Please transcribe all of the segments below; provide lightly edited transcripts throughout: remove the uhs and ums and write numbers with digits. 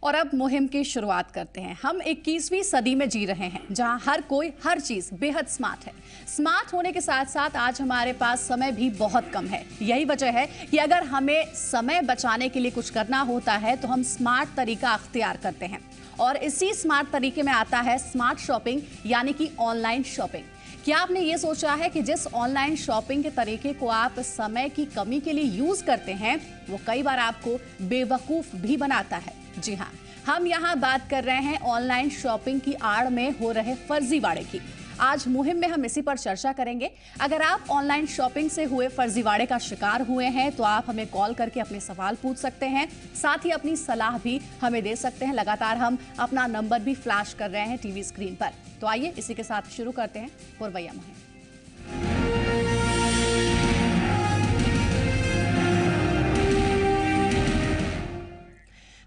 और अब मुहिम की शुरुआत करते हैं। हम 21वीं सदी में जी रहे हैं जहां हर कोई हर चीज बेहद स्मार्ट है। स्मार्ट होने के साथ साथ आज हमारे पास समय भी बहुत कम है। यही वजह है कि अगर हमें समय बचाने के लिए कुछ करना होता है तो हम स्मार्ट तरीका अख्तियार करते हैं और इसी स्मार्ट तरीके में आता है स्मार्ट शॉपिंग यानी कि ऑनलाइन शॉपिंग। क्या आपने ये सोचा है कि जिस ऑनलाइन शॉपिंग के तरीके को आप समय की कमी के लिए यूज करते हैं वो कई बार आपको बेवकूफ भी बनाता है? जी हाँ, हम यहाँ बात कर रहे हैं ऑनलाइन शॉपिंग की आड़ में हो रहे फर्जीवाड़े की। आज मुहिम में हम इसी पर चर्चा करेंगे। अगर आप ऑनलाइन शॉपिंग से हुए फर्जीवाड़े का शिकार हुए हैं तो आप हमें कॉल करके अपने सवाल पूछ सकते हैं, साथ ही अपनी सलाह भी हमें दे सकते हैं। लगातार हम अपना नंबर भी फ्लैश कर रहे हैं टीवी स्क्रीन पर। तो आइए इसी के साथ शुरू करते हैं पुरवैया मुहिम।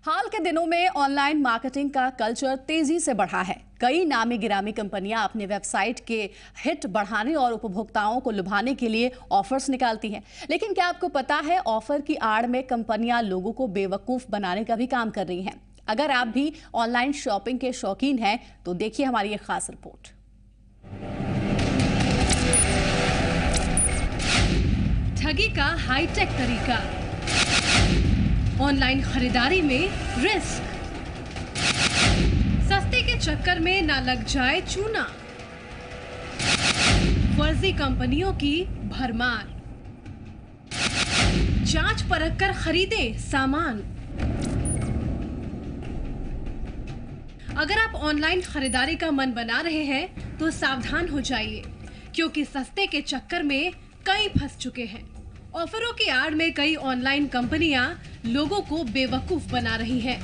हाल के दिनों में ऑनलाइन मार्केटिंग का कल्चर तेजी से बढ़ा है। कई नामी गिरामी कंपनियां अपने वेबसाइट के हिट बढ़ाने और उपभोक्ताओं को लुभाने के लिए ऑफर्स निकालती हैं। लेकिन क्या आपको पता है ऑफर की आड़ में कंपनियां लोगों को बेवकूफ बनाने का भी काम कर रही हैं? अगर आप भी ऑनलाइन शॉपिंग के शौकीन हैं तो देखिए हमारी ये खास रिपोर्ट। ठगी का हाईटेक तरीका, ऑनलाइन खरीदारी में रिस्क, सस्ते के चक्कर में ना लग जाए चूना, फर्जी कंपनियों की भरमार, जांच परख कर खरीदे सामान। अगर आप ऑनलाइन खरीदारी का मन बना रहे हैं तो सावधान हो जाइए, क्योंकि सस्ते के चक्कर में कई फंस चुके हैं। ऑफरों की आड़ में कई ऑनलाइन कंपनियां लोगों को बेवकूफ बना रही हैं।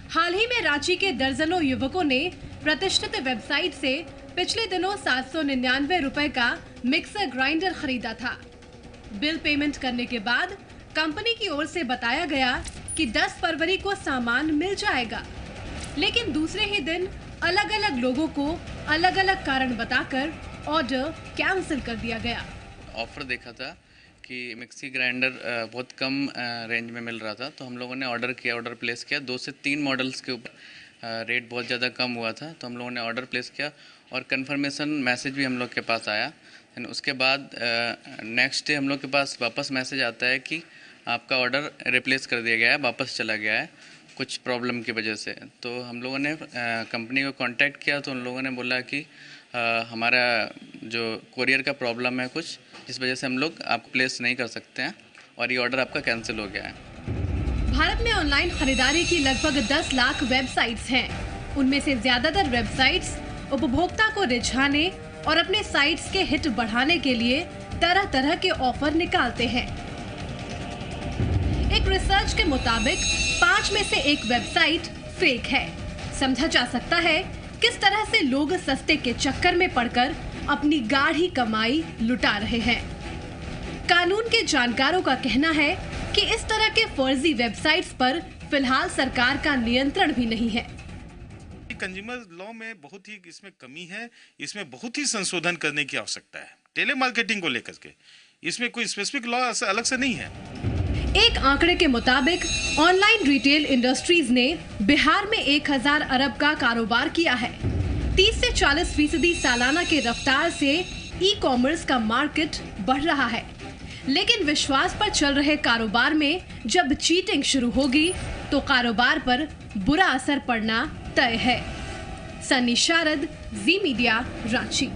हाल ही में रांची के दर्जनों युवकों ने प्रतिष्ठित वेबसाइट से पिछले दिनों 799 रुपए का मिक्सर ग्राइंडर खरीदा था। बिल पेमेंट करने के बाद कंपनी की ओर से बताया गया कि 10 फरवरी को सामान मिल जाएगा, लेकिन दूसरे ही दिन अलग अलग लोगों को अलग अलग कारण बताकर ऑर्डर कैंसिल कर दिया गया। ऑफर देखा था कि मिक्सी ग्राइंडर बहुत कम रेंज में मिल रहा था, तो हम लोगों ने ऑर्डर प्लेस किया। 2 से 3 मॉडल्स के ऊपर रेट बहुत ज़्यादा कम हुआ था, तो हम लोगों ने ऑर्डर प्लेस किया और कंफर्मेशन मैसेज भी हम लोग के पास आया। उसके बाद नेक्स्ट डे हम लोग के पास वापस मैसेज आता है कि आपका ऑर्डर रिप्लेस कर दिया गया है, वापस चला गया है कुछ प्रॉब्लम की वजह से। तो हम लोगों ने कंपनी को कांटेक्ट किया तो उन लोगों ने बोला कि हमारा जो कोरियर का प्रॉब्लम है कुछ, जिस वजह से हम लोग आपको प्लेस नहीं कर सकते हैं और ये ऑर्डर आपका कैंसिल हो गया है। भारत में ऑनलाइन खरीदारी की लगभग 10 लाख वेबसाइट्स हैं। उनमें से ज्यादातर वेबसाइट्स उपभोक्ता को रिझाने और अपने साइट्स के हिट बढ़ाने के लिए तरह तरह के ऑफर निकालते हैं। एक रिसर्च के मुताबिक 5 में से 1 वेबसाइट फेक है। समझा जा सकता है किस तरह से लोग सस्ते के चक्कर में पड़कर अपनी गाढ़ी कमाई लुटा रहे हैं। कानून के जानकारों का कहना है कि इस तरह के फर्जी वेबसाइट्स पर फिलहाल सरकार का नियंत्रण भी नहीं है। कंज्यूमर लॉ में बहुत ही इसमें कमी है, इसमें बहुत ही संशोधन करने की आवश्यकता है। टेलीमार्केटिंग को लेकर के इसमें कोई स्पेसिफिक लॉ अलग से नहीं है। एक आंकड़े के मुताबिक ऑनलाइन रिटेल इंडस्ट्रीज ने बिहार में 1000 अरब का कारोबार किया है। 30 से 40% सालाना के रफ्तार से ई कॉमर्स का मार्केट बढ़ रहा है, लेकिन विश्वास पर चल रहे कारोबार में जब चीटिंग शुरू होगी तो कारोबार पर बुरा असर पड़ना तय है। सन्नी शारद, जी मीडिया, रांची।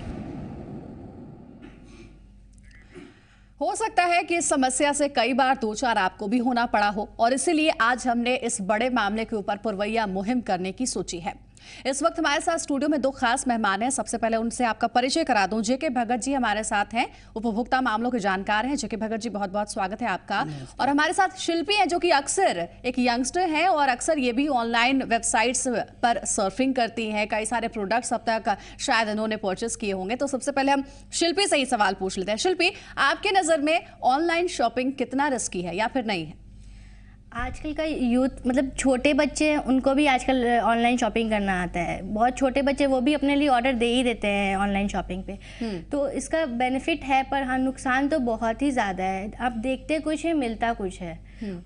हो सकता है कि इस समस्या से कई बार 2-4 आपको भी होना पड़ा हो और इसीलिए आज हमने इस बड़े मामले के ऊपर पुरवैया मुहिम करने की सोची है। इस वक्त हमारे साथ स्टूडियो में 2 खास मेहमान हैं। सबसे पहले उनसे आपका परिचय करा दूं। जेके भगत जी हमारे साथ हैं, उपभोक्ता मामलों के जानकार हैं। जेके भगत जी, बहुत बहुत स्वागत है आपका। और हमारे साथ शिल्पी हैं जो कि अक्सर एक यंगस्टर हैं और अक्सर ये भी ऑनलाइन वेबसाइट्स पर सर्फिंग करती हैं। कई सारे प्रोडक्ट्स अब तक शायद इन्होंने परचेस किए होंगे। तो सबसे पहले हम शिल्पी से ही सवाल पूछ लेते हैं। शिल्पी, आपके नज़र में ऑनलाइन शॉपिंग कितना रिस्की है या फिर नहीं है? आजकल का यूथ मतलब छोटे बच्चे हैं, उनको भी आजकल ऑनलाइन शॉपिंग करना आता है। बहुत छोटे बच्चे वो भी अपने लिए ऑर्डर दे ही देते हैं ऑनलाइन शॉपिंग पे। तो इसका बेनिफिट है, पर हाँ नुकसान तो बहुत ही ज़्यादा है। आप देखते कुछ है, मिलता कुछ है।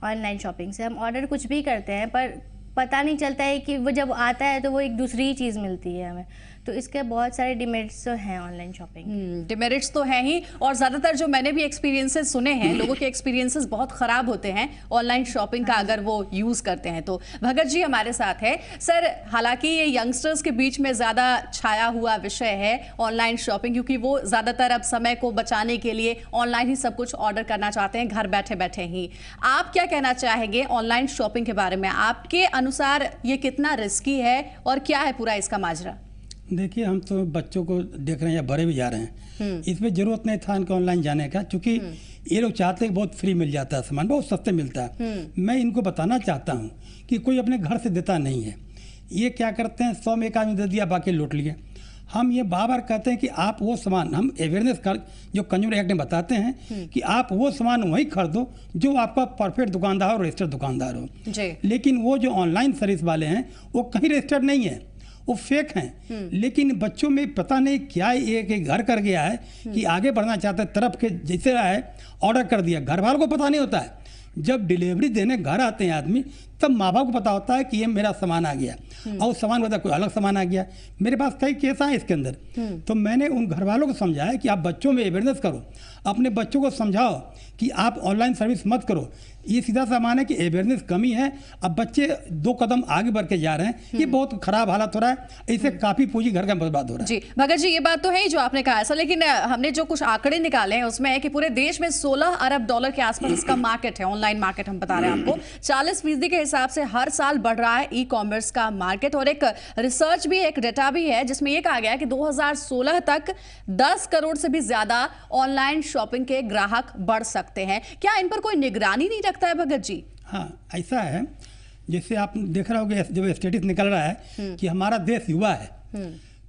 ऑनलाइन शॉपिंग से हम ऑर्डर कुछ भी करते हैं पर पता नहीं चलता है कि वो जब आता है तो वो एक दूसरी ही चीज़ मिलती है हमें। तो इसके बहुत सारे डिमेरिट्स तो हैं ऑनलाइन शॉपिंग। डिमेरिट्स तो हैं ही, और ज़्यादातर जो मैंने भी एक्सपीरियंसेस सुने हैं, लोगों के एक्सपीरियंसेस बहुत ख़राब होते हैं ऑनलाइन शॉपिंग का अगर वो यूज़ करते हैं तो। भगत जी हमारे साथ है। सर, हालांकि ये यंगस्टर्स के बीच में ज़्यादा छाया हुआ विषय है ऑनलाइन शॉपिंग, क्योंकि वो ज़्यादातर अब समय को बचाने के लिए ऑनलाइन ही सब कुछ ऑर्डर करना चाहते हैं, घर बैठे बैठे ही। आप क्या कहना चाहेंगे ऑनलाइन शॉपिंग के बारे में? आपके अनुसार ये कितना रिस्की है और क्या है पूरा इसका माजरा? देखिए, हम तो बच्चों को देख रहे हैं या बड़े भी जा रहे हैं, इसमें ज़रूरत नहीं था इनको ऑनलाइन जाने का, क्योंकि ये लोग चाहते हैं बहुत फ्री मिल जाता है, सामान बहुत सस्ते मिलता है। मैं इनको बताना चाहता हूँ कि कोई अपने घर से देता नहीं है। ये क्या करते हैं, 100 में एक आदमी दे दिया, बाकी लूट लिए। हम ये बार बार कहते हैं कि आप वो सामान, हम अवेयरनेस कर जो कंज्यूमर एक्ट में बताते हैं कि आप वो सामान वही खरीदो जो आपका परफेक्ट दुकानदार हो, रजिस्टर्ड दुकानदार हो। लेकिन वो जो ऑनलाइन सर्विस वाले हैं वो कहीं रजिस्टर्ड नहीं है, वो फेक हैं। लेकिन बच्चों में पता नहीं क्या एक घर कर गया है कि आगे बढ़ना चाहते तरफ के जैसे है, ऑर्डर कर दिया, घर वालों को पता नहीं होता है। जब डिलीवरी देने घर आते हैं आदमी, तब माँ बाप को पता होता है कि ये मेरा सामान आ गया, और सामान बता कोई अलग सामान आ गया। मेरे पास कई केस आए इसके अंदर। तो मैंने उन घर वालों को समझाया कि आप बच्चों में अवेयरनेस करो, अपने बच्चों को समझाओ कि आप ऑनलाइन सर्विस मत करो। ये सीधा सामान है कि अवेयरनेस कमी है। अब बच्चे 2 कदम आगे बढ़ के जा रहे हैं, ये बहुत खराब हालत हो रहा है। इससे काफी पूंजी घर का बर्बाद हो रहा है। जी भगत जी, ये बात तो है ही जो आपने कहा ऐसा, लेकिन हमने जो कुछ आंकड़े निकाले हैं उसमें है कि पूरे देश में 16 अरब डॉलर के आसपास इसका मार्केट है, ऑनलाइन मार्केट हम बता रहे हैं आपको। 40% के हिसाब से हर साल बढ़ रहा है ई कॉमर्स का मार्केट। और एक रिसर्च भी, एक डेटा भी है जिसमें ये कहा गया है कि 2016 तक 10 करोड़ से भी ज्यादा ऑनलाइन शॉपिंग के ग्राहक बढ़ सकते हैं। क्या इन पर कोई निगरानी नहीं रखता है भगत जी? हाँ, ऐसा है। जैसे आप देख रहे होगे जब स्टेटिस निकल रहा है कि हमारा देश युवा है,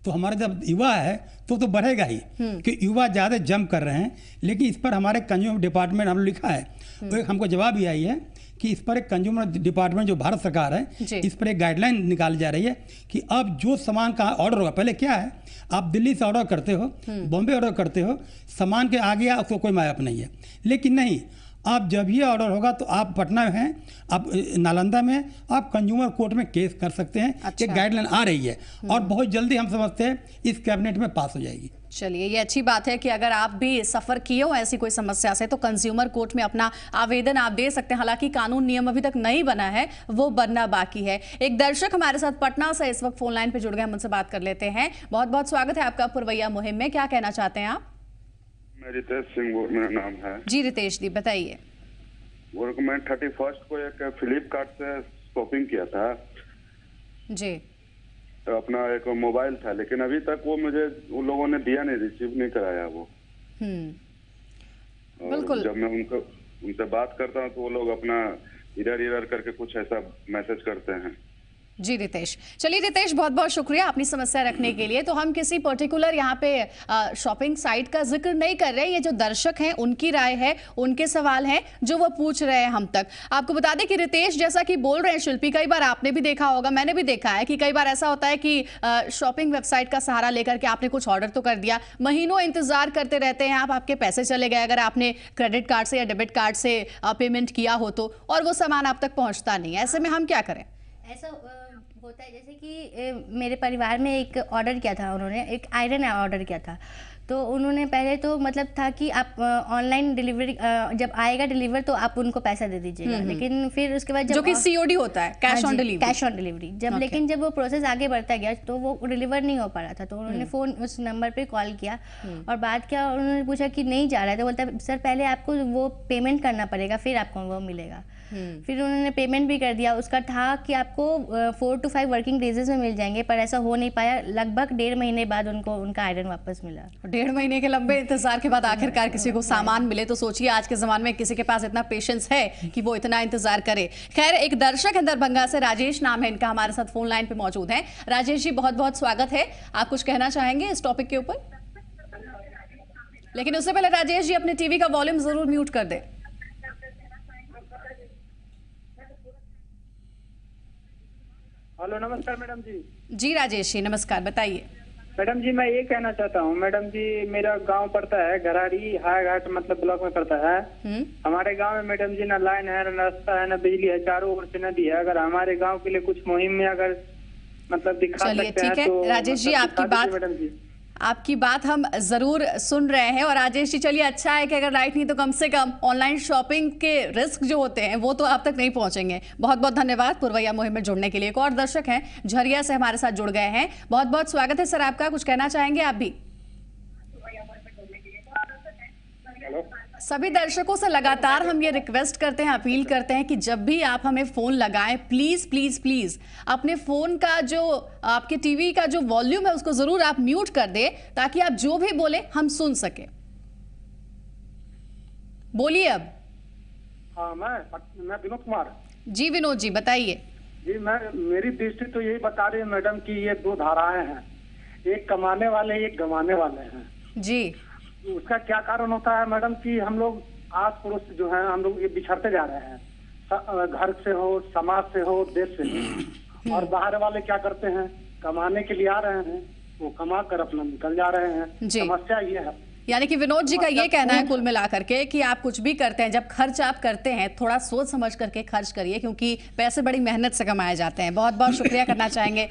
तो हमारा जब युवा है तो बढ़ेगा ही, कि युवा ज़्यादा जंप कर रहे हैं। लेकिन इस पर हमारे कंज्यूमर डिपार्टमेंट हम लिखा है, तो एक हमको जवाब भी आई है कि इस पर एक कंज्यूमर डिपार्टमेंट जो भारत सरकार है, इस पर एक गाइडलाइन निकाली जा रही है कि अब जो सामान का ऑर्डर होगा, पहले क्या है, आप दिल्ली से ऑर्डर करते हो, बॉम्बे ऑर्डर करते हो, सामान के आ गया, उसको कोई मायप नहीं है। लेकिन नहीं, आप जब ये ऑर्डर होगा तो आप पटना में हैं, आप नालंदा में, आप कंज्यूमर कोर्ट में केस कर सकते हैं। अच्छा। एक गाइडलाइन आ रही है और बहुत जल्दी हम समझते हैं इस कैबिनेट में पास हो जाएगी। चलिए, ये अच्छी बात है कि अगर आप भी सफ़र किए हो ऐसी कोई समस्या से तो कंज्यूमर कोर्ट में अपना आवेदन आप दे सकते हैं। हालांकि कानून नियम अभी तक नहीं बना है, वो बनना बाकी है। एक दर्शक हमारे साथ पटना से इस वक्त फोन लाइन पे जुड़ गए, हम उनसे बात कर लेते हैं। बहुत बहुत स्वागत है आपका पुरवैया मुहिम में। क्या कहना चाहते हैं आप? रितेश सिंह मेरा नाम है जी। रितेश जी बताइए। वो मैं 31 को एक फ्लिपकार्ट से शॉपिंग किया था जी, तो अपना एक मोबाइल था, लेकिन अभी तक वो मुझे उन लोगों ने दिया नहीं, रिसीव नहीं कराया वो। बिल्कुल। जब मैं उनसे बात करता हूँ तो वो लोग अपना इधर करके कुछ ऐसा मैसेज करते हैं। जी रितेश, चलिए रितेश, बहुत बहुत शुक्रिया अपनी समस्या रखने के लिए। तो हम किसी पर्टिकुलर यहाँ पे शॉपिंग साइट का जिक्र नहीं कर रहे, ये जो दर्शक हैं उनकी राय है, उनके सवाल हैं जो वो पूछ रहे हैं हम तक। आपको बता दें कि रितेश जैसा कि बोल रहे हैं शिल्पी, कई बार आपने भी देखा होगा, मैंने भी देखा है कि कई बार ऐसा होता है कि शॉपिंग वेबसाइट का सहारा लेकर के आपने कुछ ऑर्डर तो कर दिया, महीनों इंतजार करते रहते हैं आप, आपके पैसे चले गए अगर आपने क्रेडिट कार्ड से या डेबिट कार्ड से पेमेंट किया हो तो, और वो सामान आप तक पहुँचता नहीं। ऐसे में हम क्या करें? ऐसा होता है जैसे कि मेरे परिवार में एक ऑर्डर किया था, उन्होंने एक आयरन ऑर्डर किया था। तो उन्होंने पहले तो मतलब था कि आप ऑनलाइन डिलीवरी जब आएगा डिलीवर तो आप उनको पैसा दे दीजिएगा, लेकिन फिर उसके बाद जो कि COD होता है, cash on delivery, cash on delivery जब लेकिन जब वो प्रोसेस आगे बढ़ता गया तो वो डिलीवर नहीं हो पा रहा था। तो उन्होंने फ़ोन उस नंबर पे कॉल किया और बात किया, उन्होंने पूछा कि नहीं जा रहा है, तो बोलता है सर पहले आपको वो पेमेंट करना पड़ेगा फिर आपको वो मिलेगा। फिर उन्होंने पेमेंट भी कर दिया, उसका था कि आपको 4 to 5 वर्किंग डेज में मिल जाएंगे, पर ऐसा हो नहीं पाया। लगभग 1.5 महीने बाद उनको उनका आयरन वापस मिला। 1.5 महीने के लंबे इंतजार के बाद आखिरकार किसी को सामान मिले, तो सोचिए आज के जमाने में किसी के पास इतना पेशेंस है कि वो इतना इंतजार करे। खैर, एक दर्शक है दरभंगा से, राजेश नाम है इनका, हमारे साथ फोन लाइन पे मौजूद है। राजेश जी बहुत बहुत स्वागत है। आप कुछ कहना चाहेंगे इस टॉपिक के ऊपर? लेकिन उससे पहले राजेश जी अपने टीवी का वॉल्यूम जरूर म्यूट कर दे। हेलो, नमस्कार मैडम जी। जी राजेश जी नमस्कार, बताइए। मैडम जी मैं ये कहना चाहता हूँ, मैडम जी मेरा गांव पड़ता है घराड़ी हाय घाट मतलब ब्लॉक में पड़ता है। हमारे गांव में मैडम जी ना लाइन है, ना रास्ता है, ना बिजली है, चारों ओर से नदी है। अगर हमारे गांव के लिए कुछ मुहिम में अगर मतलब दिखा सकते हैं तो राजेश जी, आपकी बात हम जरूर सुन रहे हैं। और राजेश जी चलिए, अच्छा है कि अगर लाइट नहीं तो कम से कम ऑनलाइन शॉपिंग के रिस्क जो होते हैं वो तो आप तक नहीं पहुंचेंगे। बहुत बहुत धन्यवाद पुरवैया मुहिम में जुड़ने के लिए। एक और दर्शक हैं झरिया से हमारे साथ जुड़ गए हैं, बहुत बहुत स्वागत है सर आपका। कुछ कहना चाहेंगे आप भी? सभी दर्शकों से लगातार हम ये रिक्वेस्ट करते हैं, अपील करते हैं कि जब भी आप हमें फोन लगाएं प्लीज प्लीज प्लीज अपने फोन का जो आपके टीवी का जो वॉल्यूम है उसको जरूर आप म्यूट कर दें, ताकि आप जो भी बोले हम सुन सके। बोलिए अब। हाँ मैं विनोद कुमार। जी विनोद जी बताइए। जी मेरी दृष्टि तो यही बता रही है मैडम कि ये दो धाराएं हैं, एक कमाने वाले एक गंवाने वाले हैं जी। उसका क्या कारण होता है मैडम कि हम लोग आस पड़ोस जो है हम लोग ये बिछड़ते जा रहे हैं, घर से हो, समाज से हो, देश से हो। और बाहर वाले क्या करते हैं, कमाने के लिए आ रहे हैं, वो कमा कर अपना निकल जा रहे हैं। समस्या ये है। यानी कि विनोद जी का ये कहना है कुल मिलाकर के कि आप कुछ भी करते हैं, जब खर्च आप करते हैं थोड़ा सोच समझ करके खर्च करिए, क्योंकि पैसे बड़ी मेहनत से कमाए जाते हैं। बहुत बहुत शुक्रिया करना चाहेंगे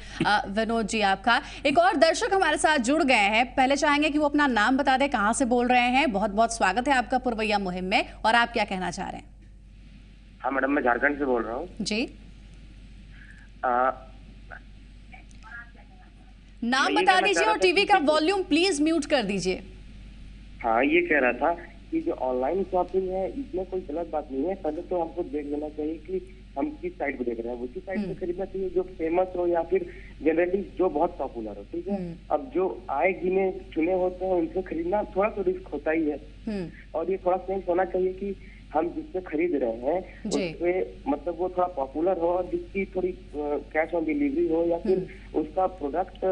विनोद जी आपका। एक और दर्शक हमारे साथ जुड़ गए हैं, पहले चाहेंगे कि वो अपना नाम बता दें, कहाँ से बोल रहे हैं। बहुत बहुत स्वागत है आपका पुरवैया मुहिम में, और आप क्या कहना चाह रहे हैं? हाँ मैडम, मैं झारखंड से बोल रहा हूँ जी। नाम बता दीजिए और टीवी का वॉल्यूम प्लीज म्यूट कर दीजिए। हाँ, ये कह रहा था कि जो ऑनलाइन शॉपिंग है इसमें कोई गलत बात नहीं है। पहले तो हमको देख लेना चाहिए कि हम किस साइट पे देख रहे हैं, उसी साइट पे खरीदना चाहिए जो फेमस हो या फिर जनरली जो बहुत पॉपुलर हो। ठीक है, अब जो आए गिने चुने होते हैं उनसे खरीदना थोड़ा तो रिस्क होता ही है। और ये थोड़ा सेंस होना चाहिए कि हम जिससे खरीद रहे हैं उससे मतलब वो थोड़ा पॉपुलर हो और जिसकी थोड़ी कैश ऑन डिलीवरी हो या फिर उसका प्रोडक्ट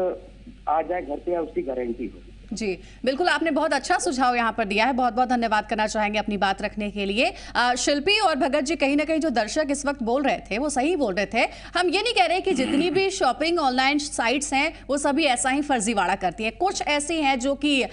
आ जाए घर पे या उसकी गारंटी हो। जी बिल्कुल, आपने बहुत अच्छा सुझाव यहाँ पर दिया है, बहुत बहुत धन्यवाद करना चाहेंगे अपनी बात रखने के लिए। शिल्पी और भगत जी, कहीं ना कहीं जो दर्शक इस वक्त बोल रहे थे वो सही बोल रहे थे। हम ये नहीं कह रहे कि जितनी भी शॉपिंग ऑनलाइन साइट्स हैं वो सभी ऐसा ही फर्जीवाड़ा करती है। कुछ ऐसी हैं जो कि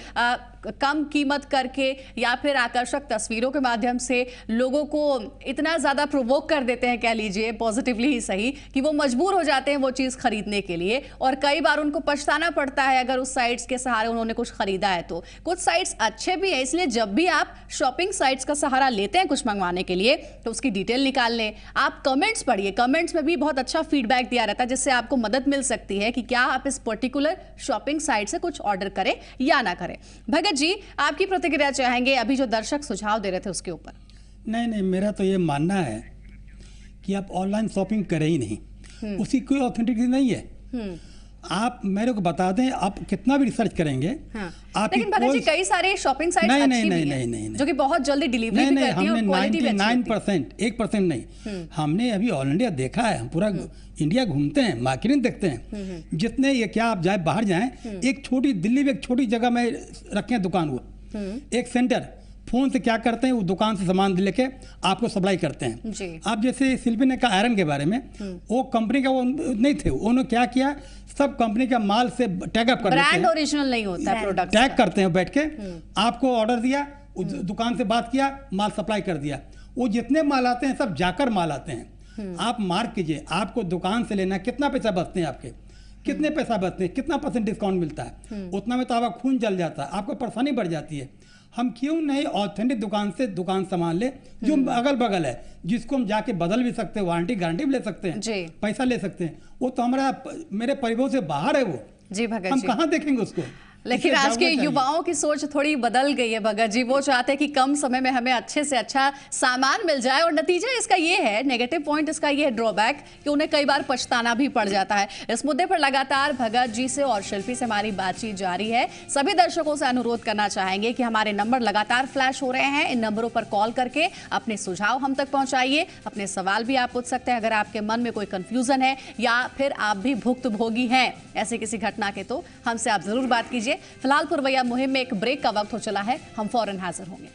कम कीमत करके या फिर आकर्षक तस्वीरों के माध्यम से लोगों को इतना ज़्यादा प्रोवोक कर देते हैं, कह लीजिए पॉजिटिवली ही सही, कि वो मजबूर हो जाते हैं वो चीज़ खरीदने के लिए। और कई बार उनको पछताना पड़ता है अगर उस साइट्स के सहारे उन्होंने कुछ खरीदा है तो। कुछ साइट्स अच्छे भी हैं, इसलिए जब भी आप शॉपिंग साइट्स का सहारा लेते हैं कुछ मंगवाने के लिए तो उसकी डिटेल निकाल लें। आप कमेंट्स पढ़िए, कमेंट्स में भी बहुत अच्छा फीडबैक दिया रहता है जिससे आपको मदद मिल सकती है कि क्या आप इस पर्टिकुलर शॉपिंग साइट से कुछ ऑर्डर करें या ना करें। भगत जी, आपकी प्रतिक्रिया चाहेंगे अभी जो दर्शक सुझाव दे रहे थे उसके ऊपर? नहीं, मेरा तो ये मानना है कि आप ऑनलाइन शॉपिंग करें ही नहीं, उसकी कोई ऑथेंटिसिटी नहीं है। आप मेरे को बता दें, आप कितना भी रिसर्च करेंगे। आप लेकिन भगत जी कई सारे शॉपिंग साइट्स अच्छी भी हैं जो कि बहुत जल्दी डिलीवरी भी करती हैं और क्वालिटी भी अच्छी होती है। 99%, 1% नहीं। हमने अभी ऑल इंडिया देखा है, हम पूरा इंडिया घूमते हैं, मार्केटिंग देखते हैं। जितने ये क्या आप जाए बाहर जाएं, एक छोटी दिल्ली में एक छोटी जगह में रखें दुकान, वो एक सेंटर, फोन से क्या करते हैं वो दुकान से सामान लेके आपको सप्लाई करते हैं। आप जैसे शिल्पी ने कहा आयरन के बारे में, वो कंपनी का वो नहीं थे, उन्होंने क्या किया, सब कंपनी का माल से टैग अप कर लेते हैं, ब्रांड ओरिजिनल नहीं होता है प्रोडक्ट, टैग करते हैं बैठ के। आपको ऑर्डर दिया, दुकान से बात किया, माल सप्लाई कर दिया। वो जितने माल आते हैं सब जाकर माल आते हैं। आप मार्क कीजिए, आपको दुकान से लेना कितना पैसा बचते हैं, आपके कितने पैसा बचते हैं, कितना % डिस्काउंट मिलता है, उतना में तो आपका खून जल जाता है, आपको परेशानी बढ़ जाती है। हम क्यों नहीं ऑथेंटिक दुकान से दुकान सामान ले जो अगल बगल है, जिसको हम जाके बदल भी सकते हैं, वारंटी गारंटी भी ले सकते हैं, पैसा ले सकते हैं। वो तो हमारा मेरे परिवार से बाहर है वो। जी भगत हम जी, कहाँ देखेंगे उसको? लेकिन आज के युवाओं की सोच थोड़ी बदल गई है भगत जी। वो चाहते हैं कि कम समय में हमें अच्छे से अच्छा सामान मिल जाए, और नतीजा इसका ये है, नेगेटिव पॉइंट इसका ये है, ड्रॉबैक, कि उन्हें कई बार पछताना भी पड़ जाता है। इस मुद्दे पर लगातार भगत जी से और शिल्पी से हमारी बातचीत जारी है। सभी दर्शकों से अनुरोध करना चाहेंगे कि हमारे नंबर लगातार फ्लैश हो रहे हैं, इन नंबरों पर कॉल करके अपने सुझाव हम तक पहुंचाइए। अपने सवाल भी आप पूछ सकते हैं अगर आपके मन में कोई कंफ्यूजन है या फिर आप भी भुक्तभोगी हैं ऐसी किसी घटना के, तो हमसे आप जरूर बात कीजिए। फिलहाल पुरवैया मुहिम में एक ब्रेक का वक्त हो चला है, हम फौरन हाजिर होंगे।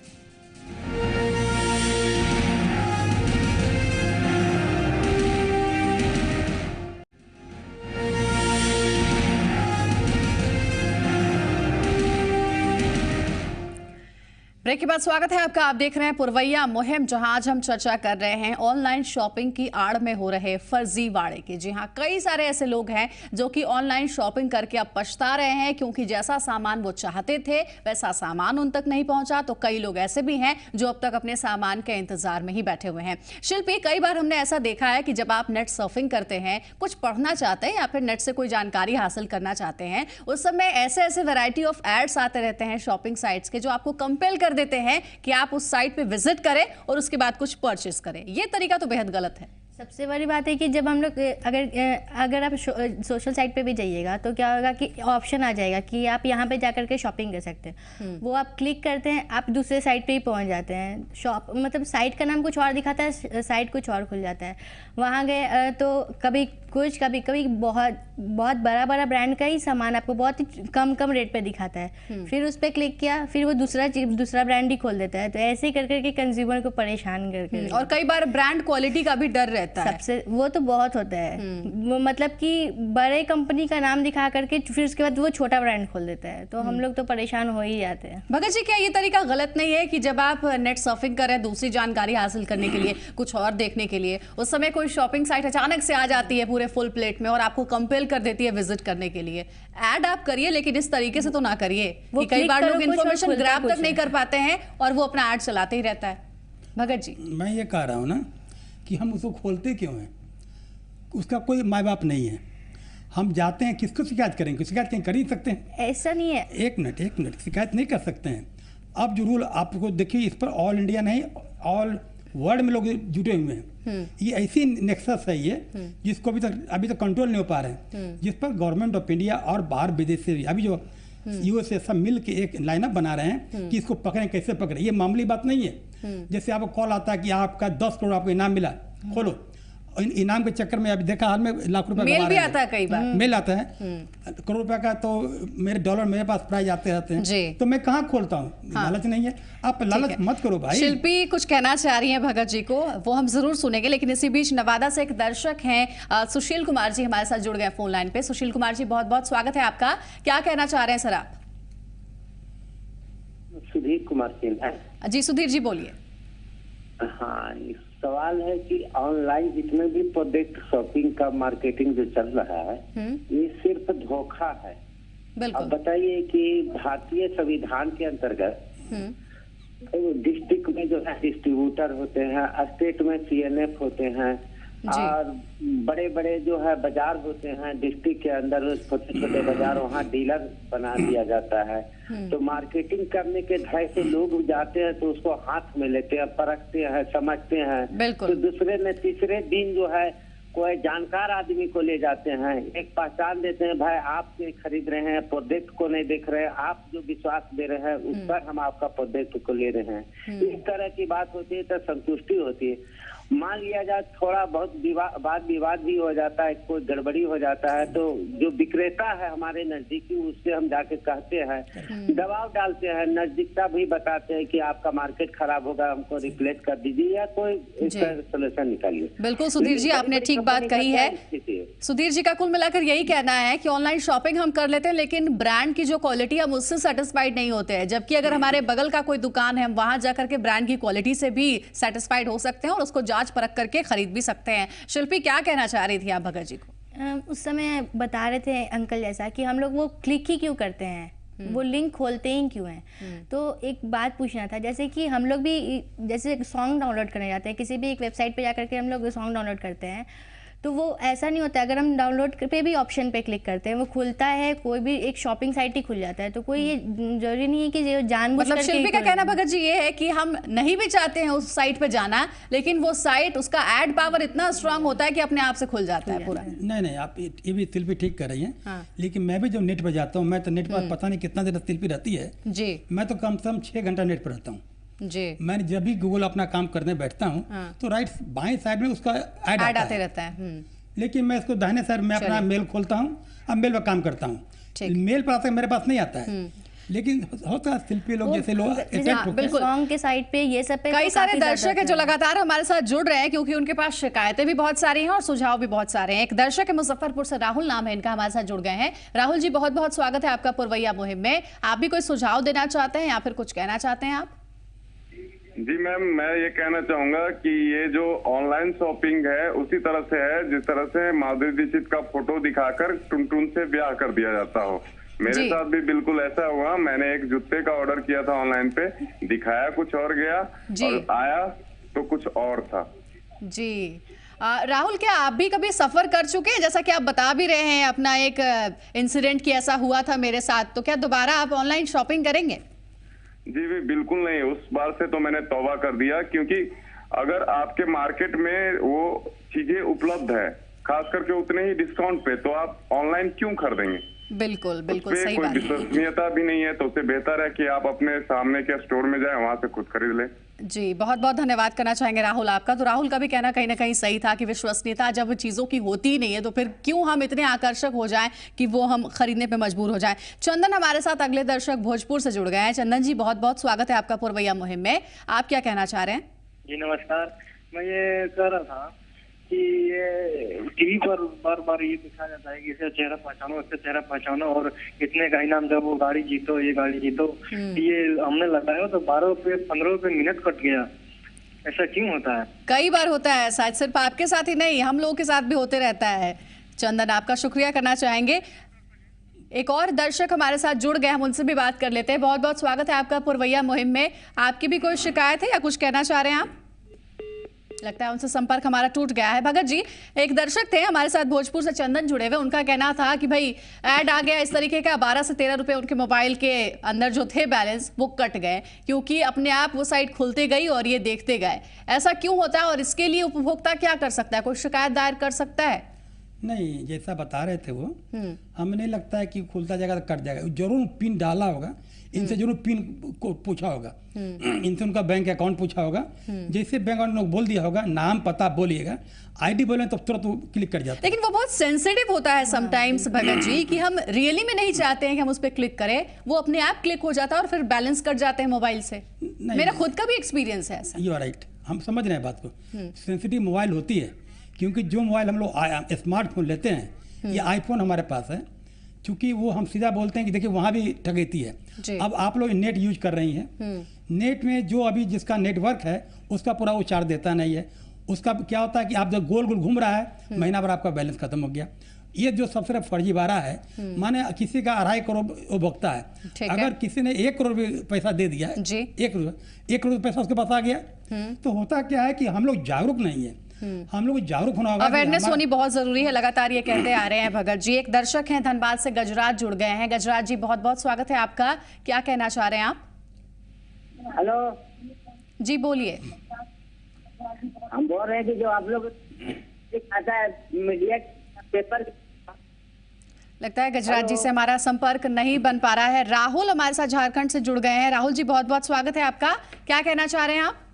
ब्रेक के बाद स्वागत है आपका। आप देख रहे हैं पुरवैया मुहिम, जहां आज हम चर्चा कर रहे हैं ऑनलाइन शॉपिंग की आड़ में हो रहे फर्जीवाड़े की। जी हां, कई सारे ऐसे लोग हैं जो कि ऑनलाइन शॉपिंग करके अब पछता रहे हैं, क्योंकि जैसा सामान वो चाहते थे वैसा सामान उन तक नहीं पहुंचा। तो कई लोग ऐसे भी हैं जो अब तक अपने सामान के इंतजार में ही बैठे हुए हैं। शिल्पी, कई बार हमने ऐसा देखा है कि जब आप नेट सर्फिंग करते हैं, कुछ पढ़ना चाहते हैं या फिर नेट से कोई जानकारी हासिल करना चाहते हैं, उस समय ऐसे ऐसे वैरायटी ऑफ एड्स आते रहते हैं शॉपिंग साइट्स के, जो आपको कंपेल कर देते हैं कि आप उस साइट पे विजिट करें और उसके बाद कुछ परचेस करें। ये तरीका तो बेहद गलत है। सबसे बड़ी बात है कि जब हम लोग अगर आप सोशल साइट पे भी जाइएगा तो क्या होगा कि ऑप्शन आ जाएगा कि आप यहाँ पे जाकर के शॉपिंग कर सकते हैं। वो आप क्लिक करते हैं, आप दूसरे साइट पे ही पहुँच जाते हैं। शॉप मतलब साइट का नाम कुछ और दिखाता है, साइट कुछ और खुल जाता है। वहाँ गए तो कभी कुछ कभी बहुत बड़ा ब्रांड का ही सामान आपको बहुत ही कम रेट पे दिखाता है। फिर उस पर क्लिक किया, फिर वो दूसरा ब्रांड ही खोल देता है। तो ऐसे ही करके कंज्यूमर को परेशान करके, और कई बार ब्रांड क्वालिटी का भी डर रहता है। सबसे वो तो बहुत होता है। वो मतलब कि बड़े कंपनी का नाम दिखा करके फिर उसके बाद वो छोटा ब्रांड खोल देता है। तो हम लोग तो परेशान हो ही जाते हैं। भगत जी, क्या ये तरीका गलत नहीं है कि जब आप नेट सर्फिंग कर रहे हैं दूसरी जानकारी हासिल करने के लिए, कुछ और देखने के लिए, उस समय कोई शॉपिंग साइट अचानक से आ जाती है पूरे फुल प्लेट में और आपको कंपेल कर देती है विजिट करने के लिए? ऐड आप करिए, लेकिन इस तरीके से तो ना करिए। कई बार लोग इन्फॉर्मेशन ग्रैब तक नहीं कर पाते हैं और वो अपना ऐड चलाते ही रहता है। भगत जी, मैं ये कह रहा हूँ ना कि हम उसको खोलते क्यों हैं? उसका कोई माँ बाप नहीं है। हम जाते हैं, किसको शिकायत करेंगे? शिकायत कहीं कर ही सकते हैं? ऐसा नहीं है। एक मिनट, शिकायत नहीं कर सकते हैं। अब जो रूल आपको देखिए, इस पर ऑल इंडिया नहीं, ऑल वर्ल्ड में लोग जुटे हुए हैं। ये ऐसी नेक्सस है ये, जिसको अभी तक कंट्रोल नहीं हो पा रहे हैं, जिस पर गवर्नमेंट ऑफ इंडिया और बाहर विदेश से अभी जो यूएसए सब मिल के एक लाइनअप बना रहे हैं कि इसको पकड़ें, कैसे पकड़ें। ये मामूली बात नहीं है। जैसे आपको कॉल आता है कि आपका 10 करोड़ आपको इनाम मिला, खोलो। इनाम के चक्कर में अभी देखा हाल में लाख रुपए मेल भी आता है, कई बार मेल आता है करोड़ रुपए का। तो मेरे डॉलर मेरे पास प्राइज आते रहते हैं, तो मैं कहाँ खोलता हूँ? लालच नहीं है, आप लालच मत करो भाई। शिल्पी कुछ कहना चाह रही हैं भगत जी को, वो हम जरूर सुनेंगे, लेकिन इसी बीच नवादा से एक दर्शक हैं सुशील कुमार जी हमारे साथ जुड़ गए फोन लाइन पे। सुशील कुमार जी, बहुत बहुत स्वागत है आपका। क्या कहना चाह रहे हैं सर आप? सुधीर कुमार सिंह है जी। सुधीर जी बोलिए। हाँ, सवाल है कि ऑनलाइन जितने भी प्रोडक्ट शॉपिंग का मार्केटिंग जो चल रहा है, ये सिर्फ धोखा है। अब बताइए कि भारतीय संविधान के अंतर्गत डिस्ट्रिक्ट में जो है डिस्ट्रीब्यूटर होते हैं, स्टेट में सीएनएफ होते हैं, और बड़े बड़े जो है बाजार होते हैं डिस्ट्रिक्ट के अंदर, छोटे छोटे बाजार, वहाँ डीलर बना दिया जाता है। तो मार्केटिंग करने के ढंग से लोग जाते हैं तो उसको हाथ में लेते हैं, परखते हैं, समझते हैं। तो दूसरे ने तीसरे दिन जो है कोई जानकार आदमी को ले जाते हैं, एक पहचान देते हैं, भाई आप खरीद रहे हैं, प्रोडक्ट को नहीं देख रहे हैं, आप जो विश्वास दे रहे हैं उस पर हम आपका प्रोडक्ट को ले रहे हैं। इस तरह की बात होती है तो संतुष्टि होती है। मान लिया जाए थोड़ा बहुत वाद विवाद भी हो जाता है, कोई गड़बड़ी हो जाता है, तो जो विक्रेता है हमारे नजदीकी, उससे हम जाके कहते हैं, दबाव डालते हैं, नजदीकता भी बताते हैं कि आपका मार्केट खराब होगा, हमको रिप्लेस कर दीजिए या कोई इसका सोल्यूशन निकालिए। बिल्कुल सुधीर जी, आपने ठीक बात कही है। सुधीर जी का कुल मिलाकर यही कहना है कि ऑनलाइन शॉपिंग हम कर लेते हैं, लेकिन ब्रांड की जो क्वालिटी हम उससे सेटिस्फाइड नहीं होते हैं। जबकि अगर हमारे बगल का कोई दुकान है, हम वहां जाकर के ब्रांड की क्वालिटी से भी सेटिस्फाइड हो सकते हैं और उसको जांच परख करके खरीद भी सकते हैं। शिल्पी, क्या कहना चाह रही थी आप भगत जी को? उस समय बता रहे थे अंकल जैसा कि हम लोग वो क्लिक ही क्यों करते हैं, वो लिंक खोलते ही क्यों हैं। तो एक बात पूछना था, जैसे कि हम लोग भी जैसे सॉन्ग डाउनलोड करने जाते हैं, किसी भी एक वेबसाइट पे जाकर के हम लोग सॉन्ग डाउनलोड करते हैं, तो वो ऐसा नहीं होता। अगर हम डाउनलोड पे भी ऑप्शन पे क्लिक करते हैं, वो खुलता है, कोई भी एक शॉपिंग साइट ही खुल जाता है। तो कोई ये जरूरी नहीं है कि जो जानबूझ मतलब शिल्पी का कहना भगत जी ये है कि हम नहीं भी चाहते हैं उस साइट पे जाना, लेकिन वो साइट, उसका एड पावर इतना स्ट्रांग होता है कि अपने आप से खुल जाता है पूरा। नहीं, आप ये भी शिल्पी ठीक कर रही हैं। लेकिन मैं भी जब नेट पर जाता हूँ, मैं तो नेट पर पता नहीं कितना देर शिल्पी रहती है जी। मैं तो कम से कम 6 घंटा नेट पर रहता हूँ जी। मैं जब भी गूगल अपना काम करने बैठता हूँ तो राइट बाएं साइड में उसका ऐड आते रहता है। लेकिन मैं इसको दाहिने साइड में अपना मेल खोलता हूँ, अब मेल पर काम करता हूँ। मेल पर आता है, मेरे पास नहीं आता है। लेकिन होता है शिल्पी लोग जैसे लोग बिल्कुल सॉन्ग के साइट पे ये सब पे कई सारे दर्शक हैं जो लगातार हमारे साथ जुड़ रहे हैं, क्योंकि उनके पास शिकायतें भी बहुत सारी हैं और सुझाव भी बहुत सारे हैं। एक दर्शक है मुजफ्फरपुर से, राहुल नाम है इनका, हमारे साथ जुड़ गए हैं। राहुल जी, बहुत बहुत स्वागत है आपका पुरवैया मुहिम में। आप भी कोई सुझाव देना चाहते हैं या फिर कुछ कहना चाहते हैं आप? जी मैम, मैं ये कहना चाहूंगा कि ये जो ऑनलाइन शॉपिंग है उसी तरह से है जिस तरह से माधुरी दीक्षित का फोटो दिखाकर टुनटुन से ब्याह कर दिया जाता हो। मेरे साथ भी बिल्कुल ऐसा हुआ। मैंने एक जूते का ऑर्डर किया था ऑनलाइन पे, दिखाया कुछ और गया और आया तो कुछ और था। जी राहुल, क्या आप भी कभी सफर कर चुके हैं? जैसा कि आप बता भी रहे हैं अपना एक इंसिडेंट कि ऐसा हुआ था मेरे साथ, तो क्या दोबारा आप ऑनलाइन शॉपिंग करेंगे? जी भी बिल्कुल नहीं, उस बार से तो मैंने तौबा कर दिया, क्योंकि अगर आपके मार्केट में वो चीजें उपलब्ध है खास करके उतने ही डिस्काउंट पे, तो आप ऑनलाइन क्यों खरीदेंगे? बिल्कुल बिल्कुल सही कोई बात है। विश्वसनीयता भी नहीं है, तो उससे बेहतर है कि आप अपने सामने के स्टोर में जाएं, वहां से खुद खरीद लें। जी बहुत बहुत धन्यवाद करना चाहेंगे राहुल आपका। तो राहुल का भी कहना कहीं ना कहीं सही था कि विश्वसनीयता जब चीज़ों की होती ही नहीं है तो फिर क्यों हम इतने आकर्षक हो जाएं कि वो हम खरीदने पे मजबूर हो जाएं। चंदन हमारे साथ अगले दर्शक भोजपुर से जुड़ गए हैं। चंदन जी बहुत बहुत स्वागत है आपका पुरवैया मुहिम में। आप क्या कहना चाह रहे हैं? जी नमस्कार। मैं ये कह रहा था कि ये टीवी पर बार बार ये दिखाया जाता है कि इसे चेहरा पहचानो, इससे चेहरा पहचानो और इतने का इनाम जब वो गाड़ी जीतो, ये गाड़ी जीतो। ये हमने लगाया तो 12 रुपये 15 रुपये मिनट कट गया। ऐसा क्यों होता है? कई बार होता है ऐसा, सिर्फ आपके साथ ही नहीं हम लोगों के साथ भी होते रहता है। चंदन आपका शुक्रिया करना चाहेंगे। एक और दर्शक हमारे साथ जुड़ गए, हम उनसे भी बात कर लेते हैं। बहुत बहुत स्वागत है आपका पुरवैया मुहिम में। आपकी भी कोई शिकायत है या कुछ कहना चाह रहे हैं आप? लगता है उनसे संपर्क हमारा टूट गया है। भगत जी, एक दर्शक थे हमारे साथ भोजपुर से, चंदन जुड़े हुए, उनका कहना था कि भाई ऐड आ गया इस तरीके का, 12 से 13 रुपए उनके मोबाइल के अंदर जो थे बैलेंस वो कट गए क्योंकि अपने आप वो साइट खुलते गई और ये देखते गए। ऐसा क्यों होता है और इसके लिए उपभोक्ता क्या कर सकता है? कोई शिकायत दायर कर सकता है? नहीं, जैसा बता रहे थे वो, हमें नहीं लगता है कि खुलता जाएगा तो कट जाएगा। जरूर पिन डाला होगा, इनसे जरूर पिन को पूछा होगा, इनसे उनका बैंक अकाउंट पूछा होगा। जैसे बैंक अकाउंट बोल दिया होगा, नाम पता बोलिएगा, आईडी बोले तो तुरंत वो क्लिक कर जाता है। लेकिन वो बहुत सेंसिटिव होता है समटाइम्स भगत जी कि हम रियली में नहीं चाहते हैं कि हम उस पर क्लिक करें, वो अपने आप क्लिक हो जाता है और फिर बैलेंस कट जाते हैं मोबाइल से। मेरा खुद का भी एक्सपीरियंस है ऐसा। यू आर राइट, हम समझ रहे हैं बात को। सेंसिटिव मोबाइल होती है क्योंकि जो मोबाइल हम लोग स्मार्टफोन लेते हैं, ये आईफोन हमारे पास है, क्योंकि वो हम सीधा बोलते हैं कि देखिए वहाँ भी ठगेती है। अब आप लोग नेट यूज कर रही हैं, नेट में जो अभी जिसका नेटवर्क है उसका पूरा वो चार्ज देता नहीं है। उसका क्या होता है कि आप जब गोल गोल घूम रहा है, महीना भर आपका बैलेंस खत्म हो गया। ये जो सबसे फर्जीवाड़ा है, माने किसी का 2.5 करोड़ उपभोक्ता है, अगर किसी ने 1 करोड़ पैसा दे दिया, 1 करोड़ पैसा उसके पास आ गया, तो होता क्या है कि हम लोग जागरूक नहीं है। हम लोग जागरूक होना होगा, अवेयरनेस होनी बहुत जरूरी है, लगातार ये कहते आ रहे हैं भगत जी। एक दर्शक हैं धनबाद से, गजराज जुड़ गए हैं। गजराज जी बहुत बहुत स्वागत है आपका। क्या कहना चाह रहे हैं आप? हेलो जी बोलिए। हम बोल रहे हैं कि जो आप लोग आता है मीडिया पेपर, लगता है गजराज जी से हमारा संपर्क नहीं बन पा रहा है। राहुल हमारे साथ झारखंड से जुड़ गए हैं। राहुल जी बहुत बहुत स्वागत है आपका। क्या कहना चाह रहे हैं आप?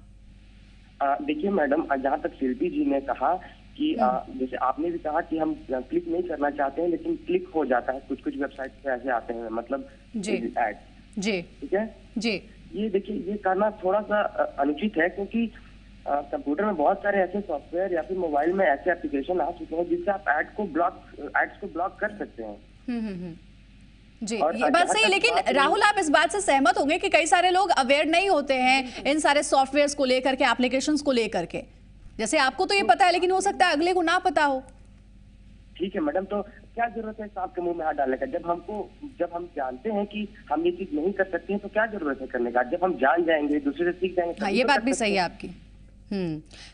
देखिए मैडम, जहाँ तक शिल्पी जी ने कहा कि जैसे आपने भी कहा कि हम क्लिक नहीं करना चाहते हैं लेकिन क्लिक हो जाता है, कुछ कुछ वेबसाइट पे ऐसे आते हैं, मतलब ऐड जी, ठीक है जी। ये देखिए, ये करना थोड़ा सा अनुचित है, क्योंकि कंप्यूटर में बहुत सारे ऐसे सॉफ्टवेयर या फिर मोबाइल में ऐसे एप्लीकेशन आ चुके हैं जिससे आप एड्स को ब्लॉक कर सकते हैं। जी ये बात सही है, लेकिन राहुल आप इस बात से सहमत होंगे कि कई सारे लोग अवेयर नहीं होते हैं इन सारे सॉफ्टवेयर्स को लेकर के, एप्लीकेशंस को लेकर के। जैसे आपको तो ये पता है लेकिन हो सकता है अगले को ना पता हो। ठीक है मैडम, तो क्या जरूरत है सांप के मुंह में हाथ डालने का? जब हम जानते हैं कि हम ये चीज नहीं कर सकते हैं तो क्या जरूरत है करने का? जब हम जान जाएंगे, दूसरे से सीख जाएंगे। हाँ, ये बात भी सही है आपकी।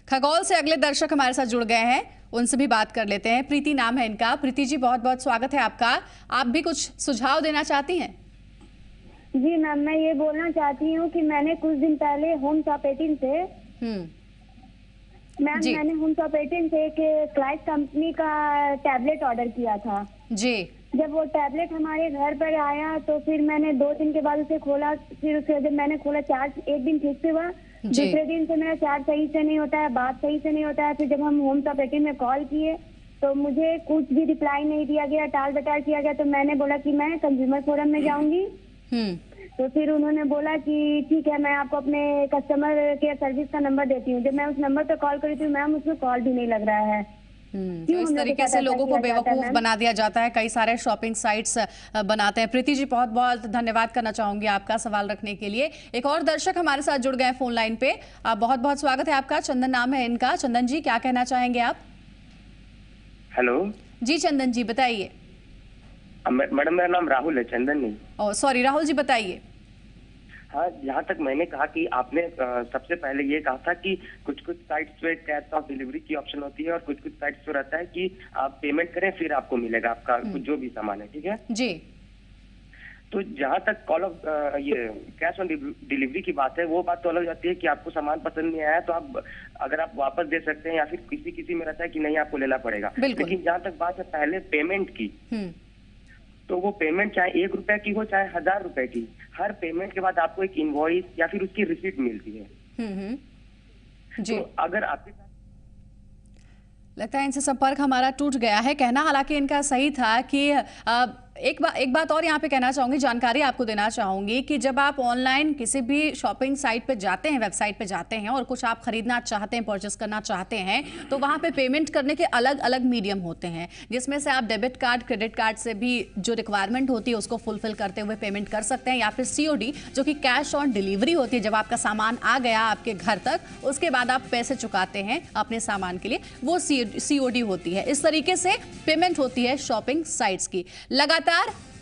खगौल से अगले दर्शक हमारे साथ जुड़ गए हैं, उनसे भी बात कर लेते हैं। प्रीति नाम है इनका। प्रीति जी बहुत बहुत स्वागत है आपका। आप भी कुछ सुझाव देना चाहती हैं? जी मैम, मैं ये बोलना चाहती हूँ कि मैंने कुछ दिन पहले होम शॉप 18 से मैंने होम शॉप 18 से एक क्लाइस कंपनी का टैबलेट ऑर्डर किया था जी। जब वो टैबलेट हमारे घर पर आया तो फिर मैंने 2 दिन के बाद उसे खोला। फिर उसे जब मैंने खोला, चार्ज एक दिन ठीक से हुआ, दूसरे दिन से मेरा चार्ज सही से नहीं होता है, बात सही से नहीं होता है। फिर जब हम होम शॉप 18 में कॉल किए तो मुझे कुछ भी रिप्लाई नहीं दिया गया, टाल बटाल किया गया। तो मैंने बोला कि मैं कंज्यूमर फोरम में जाऊंगी। तो फिर उन्होंने बोला कि ठीक है, मैं आपको अपने कस्टमर केयर सर्विस का नंबर देती हूँ। जब मैं उस नंबर पर कॉल करी थी मैम, उसमें कॉल भी नहीं लग रहा है। तो इस तरीके से लोगों को बेवकूफ बना दिया जाता है। कई सारे शॉपिंग साइट्स बनाते हैं। प्रीति जी, बहुत बहुत धन्यवाद करना चाहूंगी आपका सवाल रखने के लिए। एक और दर्शक हमारे साथ जुड़ गए फोन लाइन पे। बहुत बहुत स्वागत है आपका। चंदन नाम है इनका। चंदन जी, क्या कहना चाहेंगे आप? हेलो जी चंदन जी, बताइए। मैडम, मेरा नाम राहुल है, चंदन नहीं। ओह सॉरी, राहुल जी बताइए। हाँ, जहाँ तक मैंने कहा कि आपने सबसे पहले ये कहा था कि कुछ कुछ साइट्स पे कैश ऑन डिलीवरी की ऑप्शन होती है और कुछ कुछ साइट्स पे रहता है कि आप पेमेंट करें फिर आपको मिलेगा आपका कुछ जो भी सामान है, ठीक है जी। तो जहाँ तक कॉल ऑफ ये कैश ऑन डिलीवरी की बात है, वो बात तो अलग जाती है कि आपको सामान पसंद नहीं आया तो आप अगर आप वापस दे सकते हैं, या फिर किसी किसी में रहता है कि नहीं आपको लेना पड़ेगा। लेकिन जहाँ तक बात है पहले पेमेंट की, तो वो पेमेंट चाहे 1 रुपए की हो चाहे 1000 रुपए की, हर पेमेंट के बाद आपको एक इनवॉइस या फिर उसकी रिसीट मिलती है। जी। तो अगर आपके लगता है इनसे संपर्क हमारा टूट गया है। कहना हालांकि इनका सही था कि एक बात और यहाँ पे कहना चाहूंगी, जानकारी आपको देना चाहूंगी कि जब आप ऑनलाइन किसी भी शॉपिंग साइट पे जाते हैं, वेबसाइट पे जाते हैं और कुछ आप खरीदना चाहते हैं, परचेस करना चाहते हैं, तो वहाँ पे पेमेंट करने के अलग अलग मीडियम होते हैं, जिसमें से आप डेबिट कार्ड, क्रेडिट कार्ड से भी जो रिक्वायरमेंट होती है उसको फुलफिल करते हुए पेमेंट कर सकते हैं, या फिर COD जो कि कैश ऑन डिलीवरी होती है। जब आपका सामान आ गया आपके घर तक, उसके बाद आप पैसे चुकाते हैं अपने सामान के लिए, वो COD होती है। इस तरीके से पेमेंट होती है शॉपिंग साइट्स की। लगातार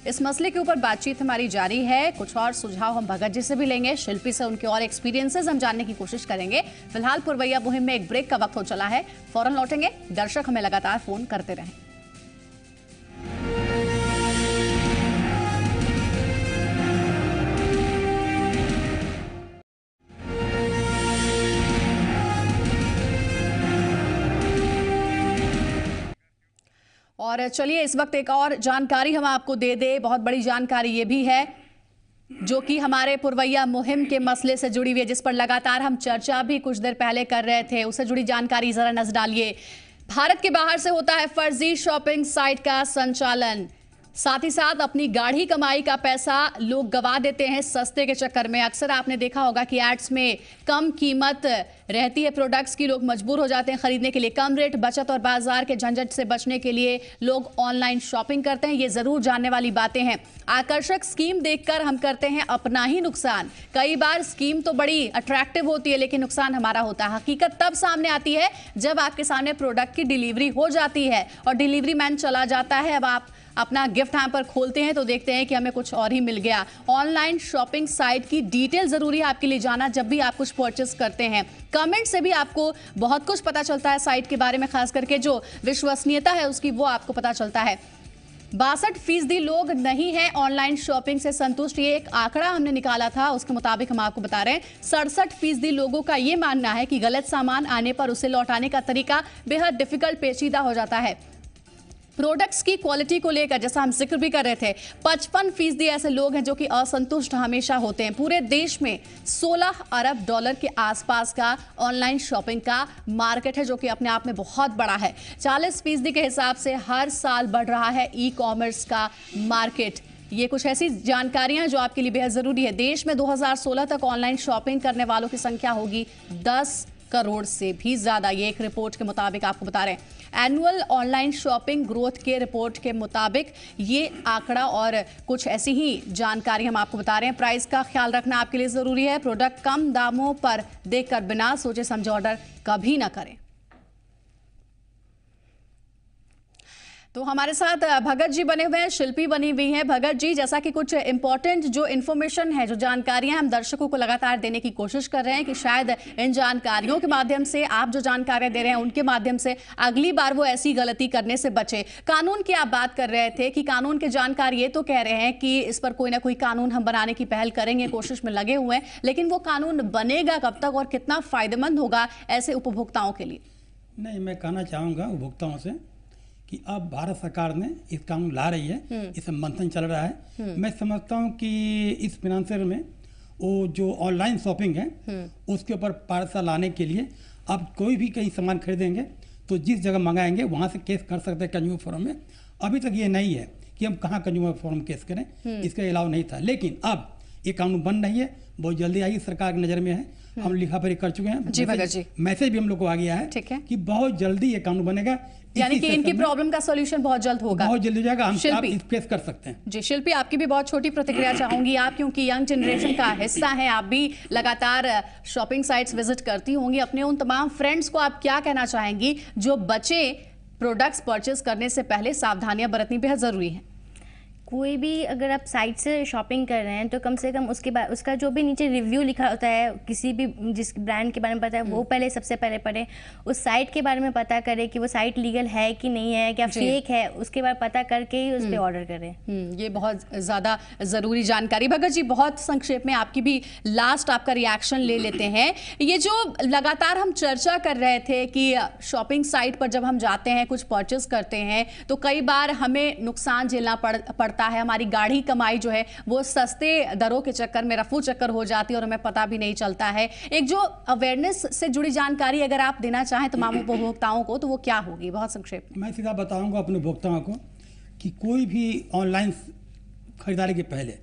इस मसले के ऊपर बातचीत हमारी जारी है। कुछ और सुझाव हम भगत जी से भी लेंगे, शिल्पी से उनके और एक्सपीरियंसेस हम जानने की कोशिश करेंगे। फिलहाल पुरवैया मुहिम में एक ब्रेक का वक्त हो चला है, फौरन लौटेंगे। दर्शक हमें लगातार फोन करते रहें। और चलिए इस वक्त एक और जानकारी हम आपको दे दें। बहुत बड़ी जानकारी ये भी है जो कि हमारे पुरवैया मुहिम के मसले से जुड़ी हुई है, जिस पर लगातार हम चर्चा भी कुछ देर पहले कर रहे थे। उससे जुड़ी जानकारी जरा नजर डालिए। भारत के बाहर से होता है फर्जी शॉपिंग साइट का संचालन। साथ ही साथ अपनी गाढ़ी कमाई का पैसा लोग गवा देते हैं सस्ते के चक्कर में। अक्सर आपने देखा होगा कि एड्स में कम कीमत रहती है प्रोडक्ट्स की, लोग मजबूर हो जाते हैं खरीदने के लिए। कम रेट, बचत और बाजार के झंझट से बचने के लिए लोग ऑनलाइन शॉपिंग करते हैं। ये जरूर जानने वाली बातें हैं। आकर्षक स्कीम देखकर हम करते हैं अपना ही नुकसान। कई बार स्कीम तो बड़ी अट्रैक्टिव होती है, लेकिन नुकसान हमारा होता है। हकीकत तब सामने आती है जब आपके सामने प्रोडक्ट की डिलीवरी हो जाती है और डिलीवरी मैन चला जाता है। अब आप अपना गिफ्ट हैम्पर खोलते हैं तो देखते हैं कि हमें कुछ और ही मिल गया। ऑनलाइन शॉपिंग साइट की डिटेल जरूरी है आपके लिए जाना जब भी आप कुछ परचेस करते हैं। कमेंट से भी आपको बहुत कुछ पता चलता है साइट के बारे में, खास करके जो विश्वसनीयता है उसकी, वो आपको पता चलता है। 62% लोग नहीं है ऑनलाइन शॉपिंग से संतुष्ट। ये एक आंकड़ा हमने निकाला था, उसके मुताबिक हम आपको बता रहे हैं 67% लोगों का ये मानना है कि गलत सामान आने पर उसे लौटाने का तरीका बेहद डिफिकल्ट, पेचीदा हो जाता है। प्रोडक्ट्स की क्वालिटी को लेकर जैसा हम जिक्र भी कर रहे थे, 55% ऐसे लोग हैं जो कि असंतुष्ट हमेशा होते हैं। पूरे देश में $16 अरब के आसपास का ऑनलाइन शॉपिंग का मार्केट है, जो कि अपने आप में बहुत बड़ा है। 40% के हिसाब से हर साल बढ़ रहा है ई-कॉमर्स का मार्केट। ये कुछ ऐसी जानकारियां जो आपके लिए बेहद जरूरी है। देश में 2016 तक ऑनलाइन शॉपिंग करने वालों की संख्या होगी 10 करोड़ से भी ज्यादा। ये एक रिपोर्ट के मुताबिक आपको बता रहे हैं। एनुअल ऑनलाइन शॉपिंग ग्रोथ के रिपोर्ट के मुताबिक ये आंकड़ा और कुछ ऐसी ही जानकारी हम आपको बता रहे हैं। प्राइस का ख्याल रखना आपके लिए जरूरी है। प्रोडक्ट कम दामों पर देखकर बिना सोचे समझे ऑर्डर कभी ना करें। तो हमारे साथ भगत जी बने हुए हैं, शिल्पी बनी हुई हैं। भगत जी, जैसा कि कुछ इंपॉर्टेंट जो इन्फॉर्मेशन है, जो जानकारियां हम दर्शकों को लगातार देने की कोशिश कर रहे हैं कि शायद इन जानकारियों के माध्यम से, आप जो जानकारियां दे रहे हैं उनके माध्यम से अगली बार वो ऐसी गलती करने से बचे। कानून की आप बात कर रहे थे कि कानून के जानकार ये तो कह रहे हैं कि इस पर कोई ना कोई कानून हम बनाने की पहल करेंगे, कोशिश में लगे हुए हैं, लेकिन वो कानून बनेगा कब तक और कितना फायदेमंद होगा ऐसे उपभोक्ताओं के लिए? नहीं, मैं कहना चाहूँगा उपभोक्ताओं से कि अब भारत सरकार ने इस कानून ला रही है, इसमें मंथन चल रहा है। मैं समझता हूँ कि इस फिनांशियल में वो जो ऑनलाइन शॉपिंग है उसके ऊपर पारदर्शिता लाने के लिए अब कोई भी कहीं सामान खरीदेंगे तो जिस जगह मंगाएंगे वहाँ से केस कर सकते हैं कंज्यूमर फोरम में। अभी तक ये नहीं है कि हम कहाँ कंज्यूमर फोरम केस करें, इसका अलाव नहीं था। लेकिन अब ये कानून बन रही है, बहुत जल्दी आएगी, सरकार की नज़र में है हम लिखा पढ़ी कर चुके हैं जी भगत जी, मैसेज भी हम लोग को आ गया है, ठीक है, कि बहुत जल्दी ये कानून बनेगा, यानी कि इनकी प्रॉब्लम का सॉल्यूशन बहुत जल्द होगा, बहुत जल्दी हो जाएगा। हम आप एक्सप्रेस कर सकते हैं। जी शिल्पी, आपकी भी बहुत छोटी प्रतिक्रिया चाहूंगी आप, क्योंकि यंग जनरेशन का हिस्सा है, आप भी लगातार शॉपिंग साइट्स विजिट करती होंगी, अपने उन तमाम फ्रेंड्स को आप क्या कहना चाहेंगी जो बच्चे प्रोडक्ट्स परचेज करने से पहले सावधानियां बरतनी बेहद जरूरी है? कोई भी अगर आप साइट से शॉपिंग कर रहे हैं तो कम से कम उसके बाद उसका जो भी नीचे रिव्यू लिखा होता है, किसी भी जिस ब्रांड के बारे में पता है वो पहले सबसे पहले पढ़ें, उस साइट के बारे में पता करें कि वो साइट लीगल है कि नहीं है, क्या फेक है, उसके बाद पता करके ही उस पर ऑर्डर करें। ये बहुत ज़्यादा ज़रूरी जानकारी। भगत जी, बहुत संक्षेप में आपकी भी लास्ट आपका रिएक्शन ले लेते हैं। ये जो लगातार हम चर्चा कर रहे थे कि शॉपिंग साइट पर जब हम जाते हैं, कुछ परचेज करते हैं, तो कई बार हमें नुकसान झेलना पड़ता है, हमारी गाढ़ी कमाई जो है वो सस्ते दरों के चक्कर में रफू चक्कर हो जाती है और हमें पता भी नहीं चलता है। एक जो अवेयरनेस से जुड़ी जानकारी अगर आप देना चाहें तमाम उपभोक्ताओं को तो वो क्या होगी, बहुत संक्षेप में? मैं सीधा बताऊंगा अपने उपभोक्ताओं को कि कोई भी ऑनलाइन खरीदारी के पहले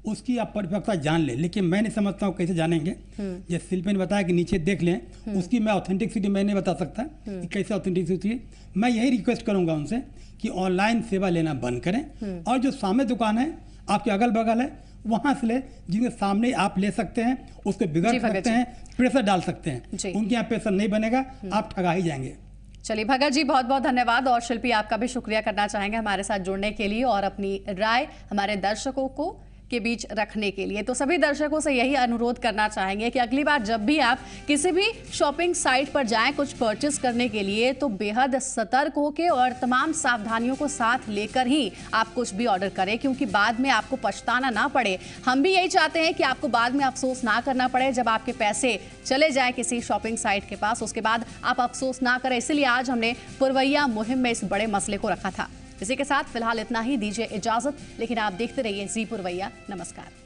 उसकी आप परिपक्वता जान लें, लेकिन मैं नहीं समझता हूँ कैसे जानेंगे। जैसे शिल्पी ने बताया कि नीचे देख लें, उसकी मैं ऑथेंटिसिटी मैं नहीं बता सकता कि कैसे ऑथेंटिसिटी है। मैं यही रिक्वेस्ट करूंगा उनसे कि ऑनलाइन सेवा लेना बंद करें, और जो सामने दुकान है आपके अगल बगल है वहां से ले, जिनके सामने आप ले सकते हैं, उसको बिगाड़ सकते हैं, प्रेशर डाल सकते हैं, उनके यहाँ प्रेशर नहीं बनेगा, आप ठगा ही जाएंगे। चलिए भगत जी, बहुत बहुत धन्यवाद, और शिल्पी आपका भी शुक्रिया करना चाहेंगे हमारे साथ जुड़ने के लिए और अपनी राय हमारे दर्शकों को के बीच रखने के लिए। तो सभी दर्शकों से यही अनुरोध करना चाहेंगे कि अगली बार जब भी आप किसी भी शॉपिंग साइट पर जाएं कुछ परचेज करने के लिए, तो बेहद सतर्क होकर और तमाम सावधानियों को साथ लेकर ही आप कुछ भी ऑर्डर करें, क्योंकि बाद में आपको पछताना ना पड़े। हम भी यही चाहते हैं कि आपको बाद में अफसोस ना करना पड़े जब आपके पैसे चले जाए किसी शॉपिंग साइट के पास, उसके बाद आप अफसोस ना करें। इसलिए आज हमने पुरवैया मुहिम में इस बड़े मसले को रखा था। इसी के साथ फिलहाल इतना ही, दीजिए इजाजत, लेकिन आप देखते रहिए जी पुरवैया। नमस्कार।